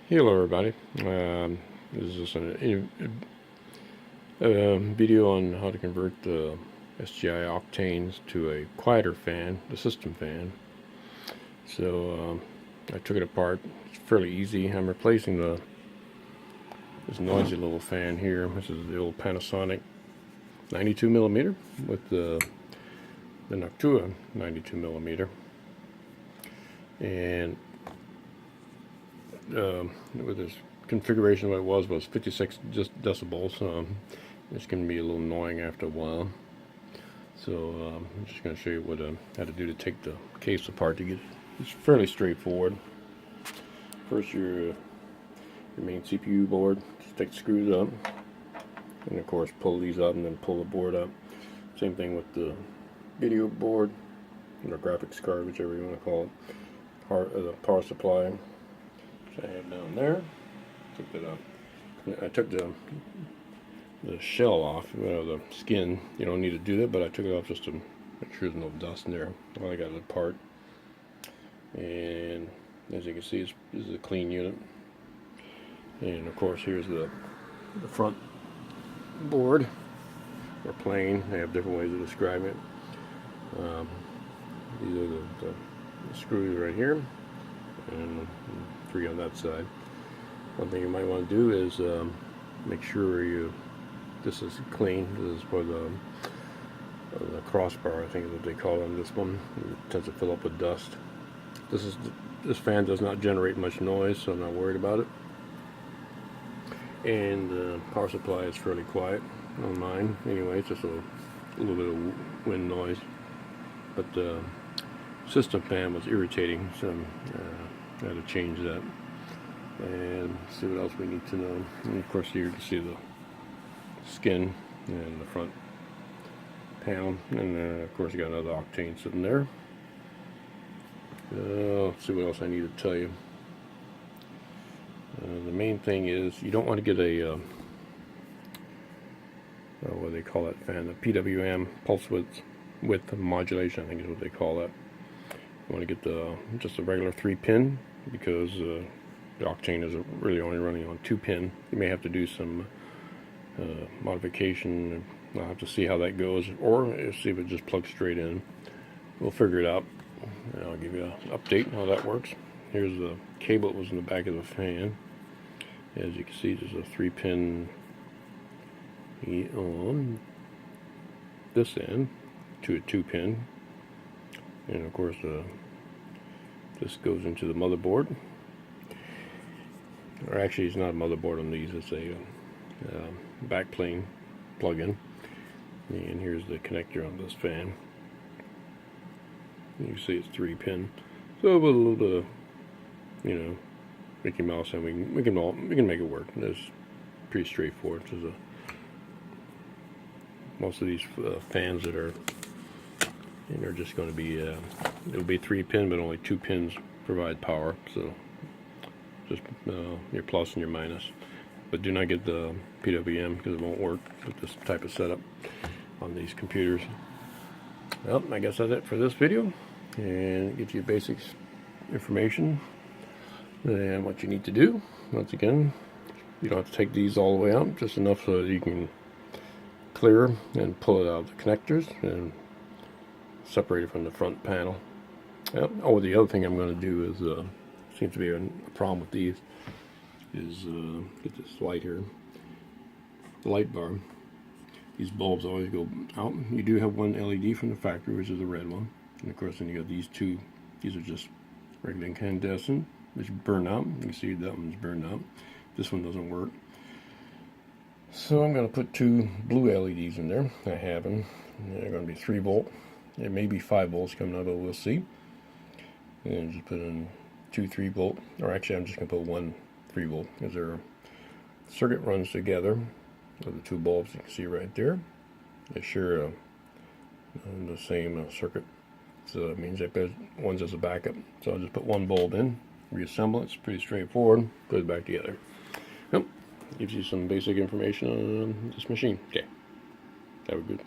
Hello everybody. This is just a video on how to convert the SGI Octanes to a quieter fan, the system fan. So I took it apart. It's fairly easy. I'm replacing this noisy little fan here. This is the old Panasonic 92 millimeter with the Noctua 92 millimeter. And with this configuration, what it was 56 decibels. It's going to be a little annoying after a while. So I'm just going to show you what how to do to take the case apart to get it. It's fairly straightforward. First, your main CPU board. Just take the screws up, and of course pull these up, and then pull the board up. Same thing with the video board or graphics card, whichever you want to call it. The power supply. I have down there. Took that up. I took the shell off, the skin. You don't need to do that, but I took it off just to make sure there's no dust in there while I got it apart. And as you can see, this is a clean unit. And of course, here's the front board or plane. They have different ways of describing it. These are the screws right here, and 3 on that side. One thing you might want to do is make sure this is clean. This is for the crossbar, I think is what they call it on this one. It tends to fill up with dust. This fan does not generate much noise, so I'm not worried about it. And the power supply is fairly quiet on mine. Anyway, it's just a little bit of wind noise. But the system fan was irritating, so I had to change that. And see what else we need to know. And of course, here you can see the skin and the front panel, and of course you got another Octane sitting there. Let's see what else I need to tell you. The main thing is you don't want to get a what do they call that fan? The PWM, pulse width modulation, I think is what they call that. You want to get just a regular 3-pin, because the Octane is really only running on 2-pin. You may have to do some modification. I'll have to see how that goes, or see if it just plugs straight in. We'll figure it out, and I'll give you an update on how that works. Here's the cable that was in the back of the fan. As you can see, there's a 3-pin on this end to a 2-pin, and of course this goes into the motherboard. Or actually, it's not a motherboard on these, it's a backplane plug-in. And here's the connector on this fan. You can see it's 3-pin. So with a little bit of, Mickey Mouse, and we can make it work. It's pretty straightforward. Most of these fans that are just going to be it'll be 3-pin, but only 2 pins provide power. So just your plus and your minus. But do not get the PWM, because it won't work with this type of setup on these computers. Well, I guess that's it for this video, and it gives you basic information and what you need to do. Once again, you don't have to take these all the way out, just enough so that you can clear and pull it out of the connectors and separate it from the front panel. Oh, the other thing I'm going to do is seems to be a problem with these is get this light here, the light bar. These bulbs always go out. You do have one LED from the factory, which is the red one, and of course then you got these two. These are just regular incandescent, which burn out. You can see that one's burned out. This one doesn't work. So I'm going to put 2 blue LEDs in there. I have them. They're going to be 3 volt. It may be 5 volts coming out, but we'll see. And just put in 2 3 volt, or actually I'm just going to put 1 3 volt, because their circuit runs together with the 2 bulbs you can see right there. They share the same circuit, so that means that one's as a backup. So I'll just put 1 bulb in, reassemble it. It's pretty straightforward. Put it back together. Yep. Gives you some basic information on this machine. Okay. Have a good